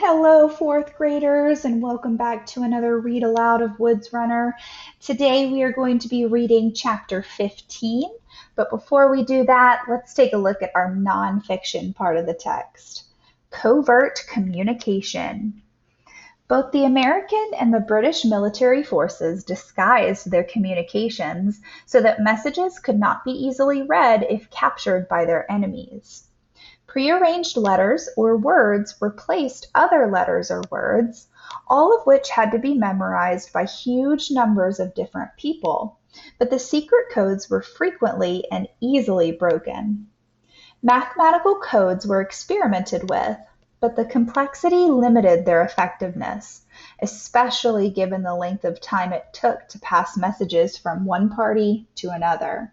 Hello, fourth graders, and welcome back to another Read Aloud of Woods Runner. Today we are going to be reading chapter 15, but before we do that, let's take a look at our nonfiction part of the text. Covert communication. Both the American and the British military forces disguised their communications so that messages could not be easily read if captured by their enemies. Prearranged letters or words replaced other letters or words, all of which had to be memorized by huge numbers of different people, but the secret codes were frequently and easily broken. Mathematical codes were experimented with, but the complexity limited their effectiveness, especially given the length of time it took to pass messages from one party to another.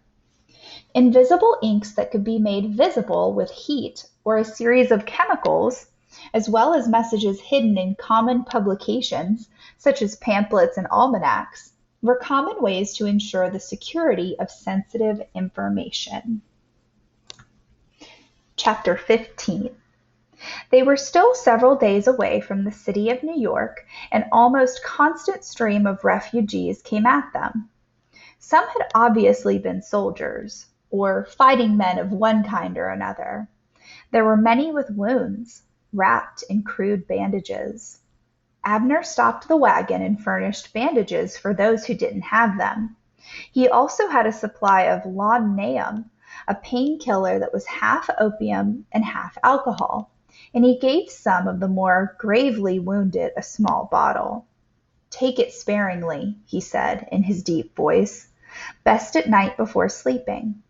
Invisible inks that could be made visible with heat or a series of chemicals, as well as messages hidden in common publications, such as pamphlets and almanacs, were common ways to ensure the security of sensitive information. Chapter 15. They were still several days away from the city of New York. An almost constant stream of refugees came at them. Some had obviously been soldiers, or fighting men of one kind or another. There were many with wounds, wrapped in crude bandages. Abner stopped the wagon and furnished bandages for those who didn't have them. He also had a supply of laudanum, a painkiller that was half opium and half alcohol, and he gave some of the more gravely wounded a small bottle. "Take it sparingly," he said in his deep voice. "Best at night before sleeping.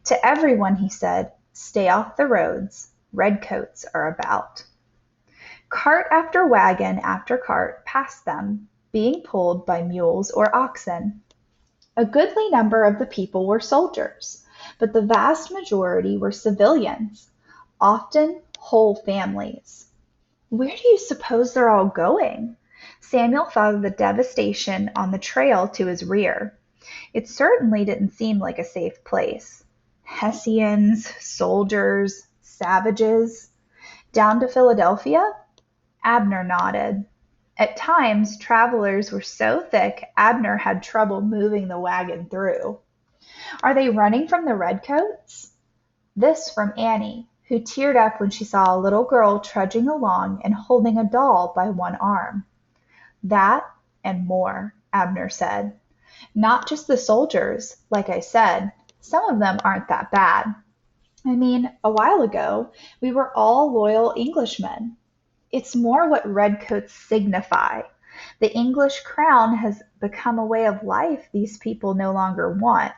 To everyone," he said, "stay off the roads. Redcoats are about." Cart after wagon after cart passed them, being pulled by mules or oxen. A goodly number of the people were soldiers, but the vast majority were civilians, often whole families. Where do you suppose they're all going? Samuel thought of the devastation on the trail to his rear. It certainly didn't seem like a safe place. Hessians, soldiers, savages. Down to Philadelphia? Abner nodded. At times, travelers were so thick Abner had trouble moving the wagon through. "Are they running from the redcoats?" This from Annie, who teared up when she saw a little girl trudging along and holding a doll by one arm. "That and more," Abner said. "Not just the soldiers, like I said. Some of them aren't that bad. I mean, a while ago, we were all loyal Englishmen. It's more what redcoats signify. The English crown has become a way of life these people no longer want.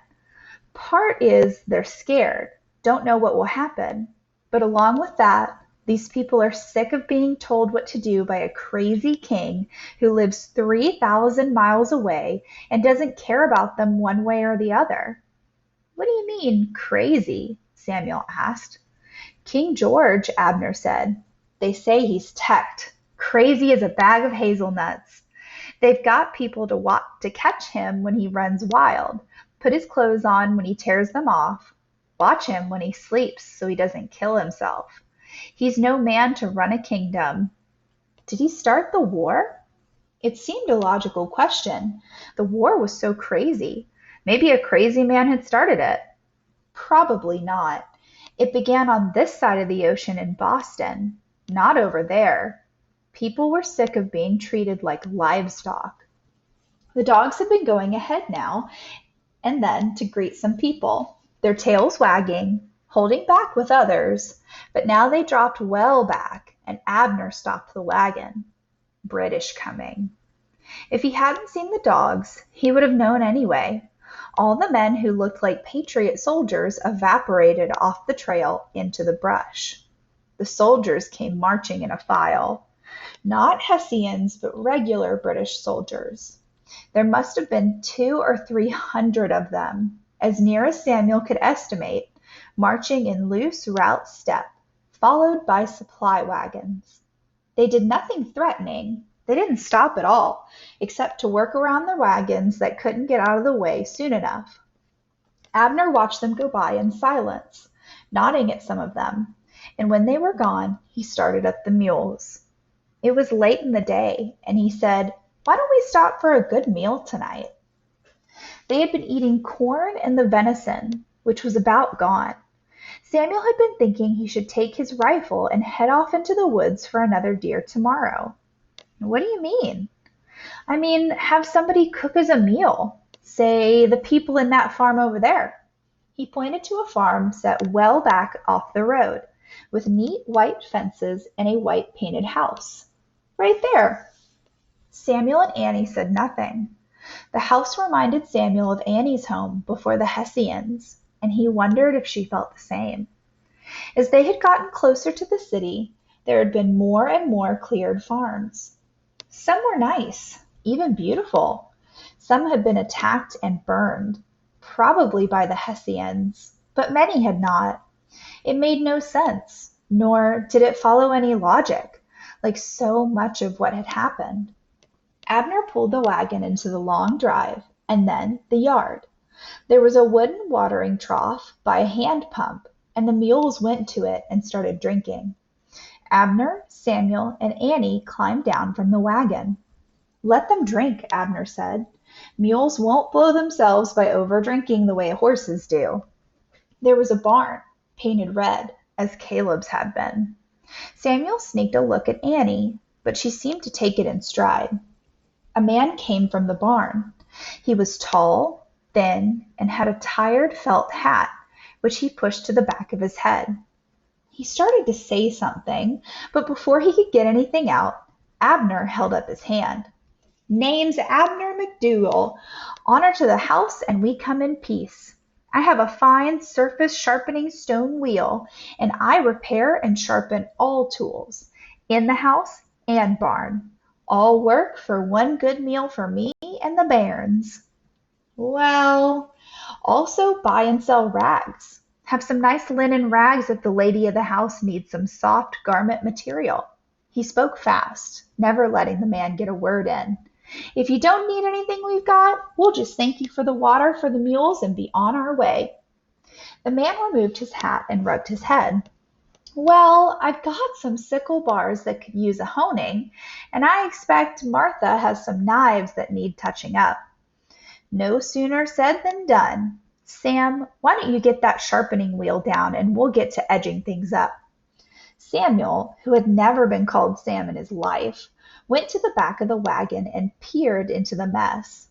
Part is they're scared, don't know what will happen. But along with that, these people are sick of being told what to do by a crazy king who lives 3,000 miles away and doesn't care about them one way or the other." "What do you mean, crazy?" Samuel asked. "King George," Abner said. "They say he's teched, crazy as a bag of hazelnuts. They've got people to catch him when he runs wild, put his clothes on when he tears them off, watch him when he sleeps so he doesn't kill himself. He's no man to run a kingdom." Did he start the war? It seemed a logical question. The war was so crazy. Maybe a crazy man had started it. Probably not. It began on this side of the ocean in Boston, not over there. People were sick of being treated like livestock. The dogs had been going ahead now and then to greet some people, their tails wagging, holding back with others, but now they dropped well back, and Abner stopped the wagon. British coming. If he hadn't seen the dogs, he would have known anyway. All the men who looked like patriot soldiers evaporated off the trail into the brush. The soldiers came marching in a file. Not Hessians, but regular British soldiers. There must have been 200 or 300 of them, as near as Samuel could estimate, marching in loose route step, followed by supply wagons. They did nothing threatening. They didn't stop at all, except to work around the wagons that couldn't get out of the way soon enough. Abner watched them go by in silence, nodding at some of them, and when they were gone, he started up the mules. It was late in the day, and he said, "Why don't we stop for a good meal tonight?" They had been eating corn and the venison, which was about gone. Samuel had been thinking he should take his rifle and head off into the woods for another deer tomorrow. "What do you mean?" "I mean, have somebody cook us a meal. Say, the people in that farm over there." He pointed to a farm set well back off the road, with neat white fences and a white painted house. "Right there." Samuel and Annie said nothing. The house reminded Samuel of Annie's home before the Hessians, and he wondered if she felt the same. As they had gotten closer to the city, there had been more and more cleared farms. Some were nice, even beautiful. Some had been attacked and burned, probably by the Hessians, but many had not. It made no sense, nor did it follow any logic, like so much of what had happened. Abner pulled the wagon into the long drive, and then the yard. There was a wooden watering trough by a hand pump, and the mules went to it and started drinking. Abner, Samuel, and Annie climbed down from the wagon. "Let them drink," Abner said. "Mules won't blow themselves by over-drinking the way horses do." There was a barn, painted red, as Caleb's had been. Samuel sneaked a look at Annie, but she seemed to take it in stride. A man came from the barn. He was tall, thin, and had a tired felt hat, which he pushed to the back of his head. He started to say something, but before he could get anything out, Abner held up his hand. "Name's Abner McDougal. Honor to the house, and we come in peace. I have a fine surface sharpening stone wheel, and I repair and sharpen all tools, in the house and barn. All work for one good meal for me and the bairns." "Well, also buy and sell rags. Have some nice linen rags if the lady of the house needs some soft garment material." He spoke fast, never letting the man get a word in. "If you don't need anything we've got, we'll just thank you for the water for the mules and be on our way." The man removed his hat and rubbed his head. "Well, I've got some sickle bars that could use a honing, and I expect Martha has some knives that need touching up." No sooner said than done. "Sam, why don't you get that sharpening wheel down and we'll get to edging things up." Samuel, who had never been called Sam in his life, went to the back of the wagon and peered into the mess.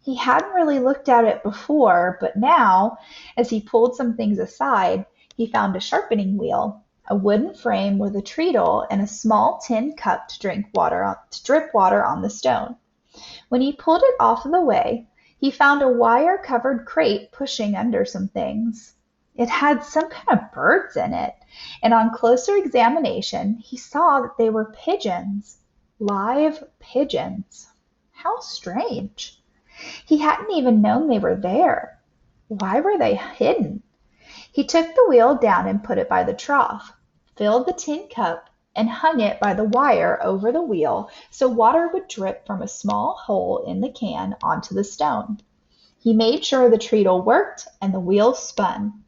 He hadn't really looked at it before, but now, as he pulled some things aside, he found a sharpening wheel, a wooden frame with a treadle, and a small tin cup to drip water on the stone. When he pulled it off of the way, he found a wire-covered crate pushing under some things. It had some kind of birds in it, and on closer examination, he saw that they were pigeons. Live pigeons. How strange. He hadn't even known they were there. Why were they hidden? He took the wheel down and put it by the trough, filled the tin cup, and hung it by the wire over the wheel so water would drip from a small hole in the can onto the stone. He made sure the treadle worked and the wheel spun.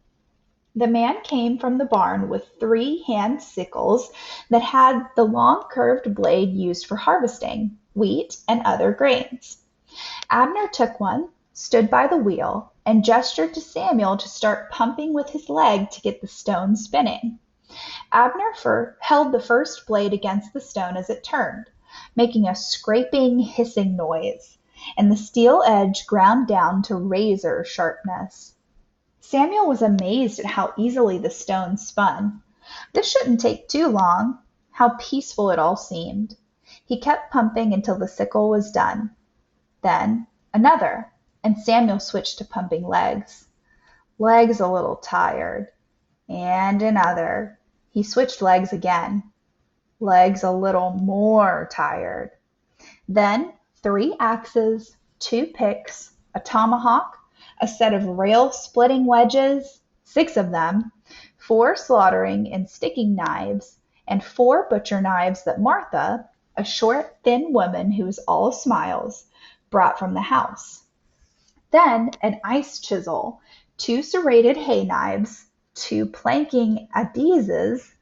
The man came from the barn with 3 hand sickles that had the long curved blade used for harvesting wheat and other grains. Abner took one, stood by the wheel, and gestured to Samuel to start pumping with his leg to get the stone spinning. Abner held the first blade against the stone as it turned, making a scraping, hissing noise, and the steel edge ground down to razor sharpness. Samuel was amazed at how easily the stone spun. This shouldn't take too long. How peaceful it all seemed. He kept pumping until the sickle was done. Then another, and Samuel switched to pumping legs. Legs a little tired. And another. He switched legs again. Legs a little more tired. Then 3 axes, 2 picks, a tomahawk, a set of rail-splitting wedges, 6 of them, 4 slaughtering and sticking knives, and 4 butcher knives that Martha, a short, thin woman who was all smiles, brought from the house. Then an ice chisel, 2 serrated hay knives, 2 planking adizes,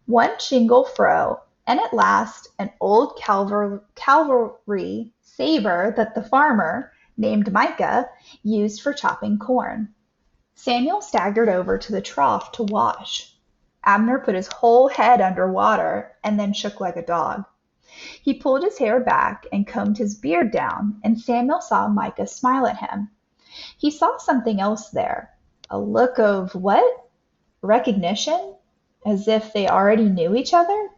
1 shingle froe, and at last an old cavalry saber that the farmer, named Micah, used for chopping corn. Samuel staggered over to the trough to wash. Abner put his whole head under water and then shook like a dog. He pulled his hair back and combed his beard down, and Samuel saw Micah smile at him. He saw something else there. A look of what? Recognition? As if they already knew each other?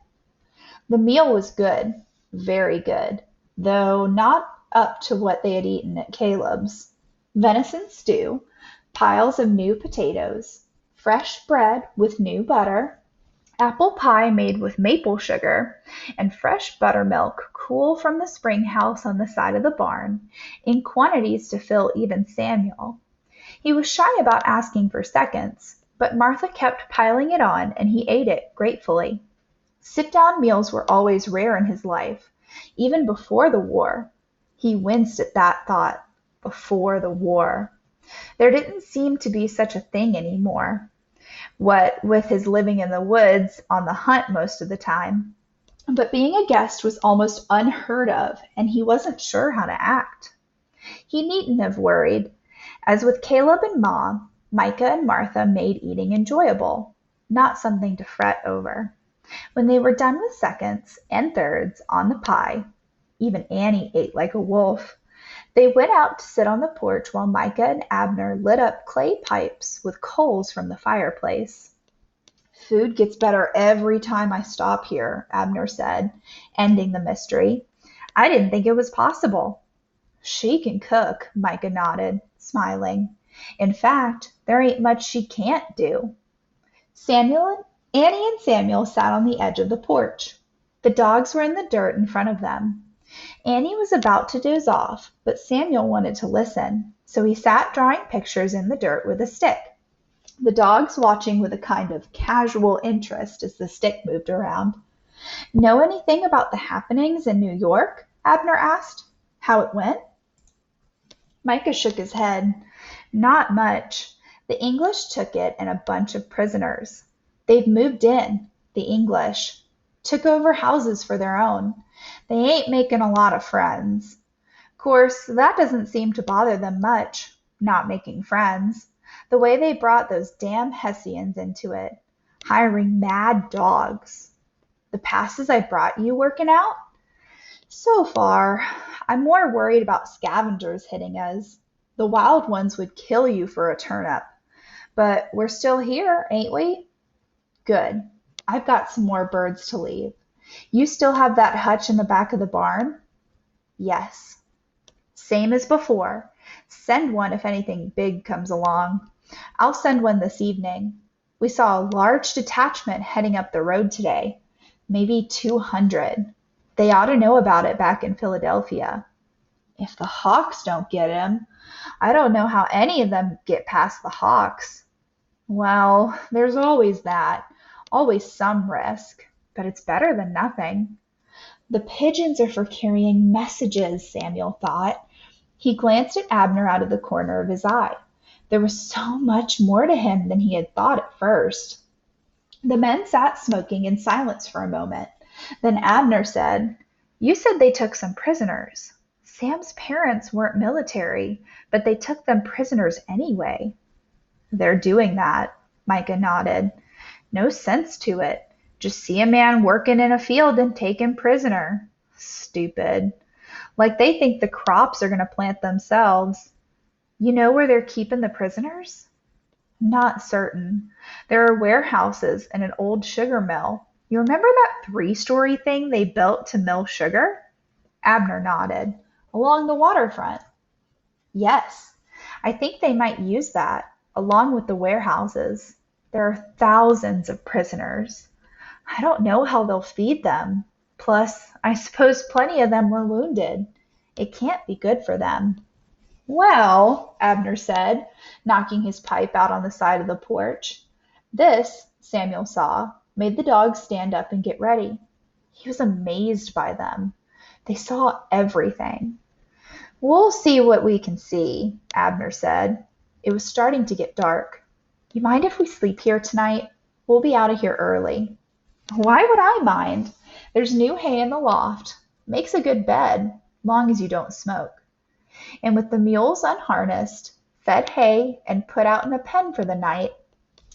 The meal was good, very good, though not up to what they had eaten at Caleb's. Venison stew, piles of new potatoes, fresh bread with new butter, apple pie made with maple sugar, and fresh buttermilk cool from the spring house on the side of the barn, in quantities to fill even Samuel. He was shy about asking for seconds, but Martha kept piling it on and he ate it gratefully. Sit-down meals were always rare in his life, even before the war. He winced at that thought. Before the war. There didn't seem to be such a thing anymore, what with his living in the woods on the hunt most of the time. But being a guest was almost unheard of, and he wasn't sure how to act. He needn't have worried. As with Caleb and Ma, Micah and Martha made eating enjoyable, not something to fret over. When they were done with seconds and thirds on the pie, even Annie ate like a wolf, they went out to sit on the porch while Micah and Abner lit up clay pipes with coals from the fireplace. Food gets better every time I stop here, Abner said, ending the mystery. I didn't think it was possible. She can cook, Micah nodded, smiling. In fact, there ain't much she can't do. Annie and Samuel sat on the edge of the porch. The dogs were in the dirt in front of them. Annie was about to doze off, but Samuel wanted to listen, so he sat drawing pictures in the dirt with a stick, the dogs watching with a kind of casual interest as the stick moved around. Know anything about the happenings in New York? Abner asked. How it went? Micah shook his head. Not much. The English took it and a bunch of prisoners. They've moved in, the English. Took over houses for their own. They ain't making a lot of friends. Course, that doesn't seem to bother them much, not making friends. The way they brought those damn Hessians into it, hiring mad dogs. The passes I brought you working out? So far, I'm more worried about scavengers hitting us. The wild ones would kill you for a turnip. But we're still here, ain't we? Good. I've got some more birds to leave. You still have that hutch in the back of the barn? Yes. Same as before. Send one if anything big comes along. I'll send one this evening. We saw a large detachment heading up the road today. Maybe 200. They ought to know about it back in Philadelphia. If the Hawks don't get him, I don't know how any of them get past the Hawks. Well, there's always that. Always some risk. But it's better than nothing. The pigeons are for carrying messages, Samuel thought. He glanced at Abner out of the corner of his eye. There was so much more to him than he had thought at first. The men sat smoking in silence for a moment. Then Abner said, You said they took some prisoners. Sam's parents weren't military, but they took them prisoners anyway. They're doing that, Micah nodded. No sense to it. Just see a man working in a field and take him prisoner. Stupid. Like they think the crops are going to plant themselves. You know where they're keeping the prisoners? Not certain. There are warehouses and an old sugar mill. You remember that 3-story thing they built to mill sugar? Abner nodded. Along the waterfront. Yes. I think they might use that, along with the warehouses. There are thousands of prisoners. I don't know how they'll feed them. Plus, I suppose plenty of them were wounded. It can't be good for them. Well, Abner said, knocking his pipe out on the side of the porch. This, Samuel saw, made the dogs stand up and get ready. He was amazed by them. They saw everything. We'll see what we can see, Abner said. It was starting to get dark. You mind if we sleep here tonight? We'll be out of here early. Why would I mind? There's new hay in the loft. Makes a good bed, long as you don't smoke. And with the mules unharnessed, fed hay, and put out in a pen for the night,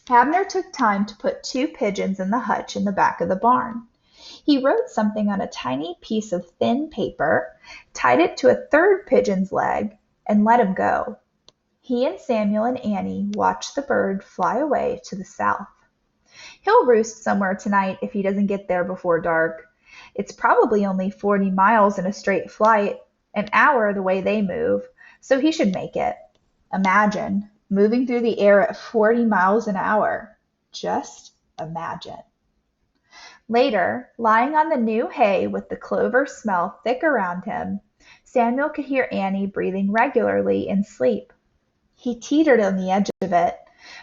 Abner took time to put 2 pigeons in the hutch in the back of the barn. He wrote something on a tiny piece of thin paper, tied it to a third pigeon's leg, and let him go. He and Samuel and Annie watched the bird fly away to the south. He'll roost somewhere tonight if he doesn't get there before dark. It's probably only 40 miles in a straight flight, an hour the way they move, so he should make it. Imagine moving through the air at 40 miles an hour. Just imagine. Later, lying on the new hay with the clover smell thick around him, Samuel could hear Annie breathing regularly in sleep. He teetered on the edge of it,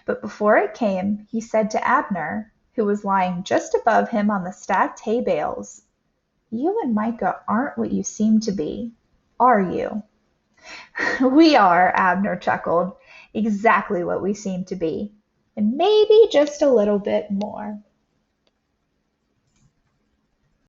but before it came, he said to Abner, who was lying just above him on the stacked hay bales, "You and Micah aren't what you seem to be, are you?" "We are," Abner chuckled, "exactly what we seem to be, and maybe just a little bit more."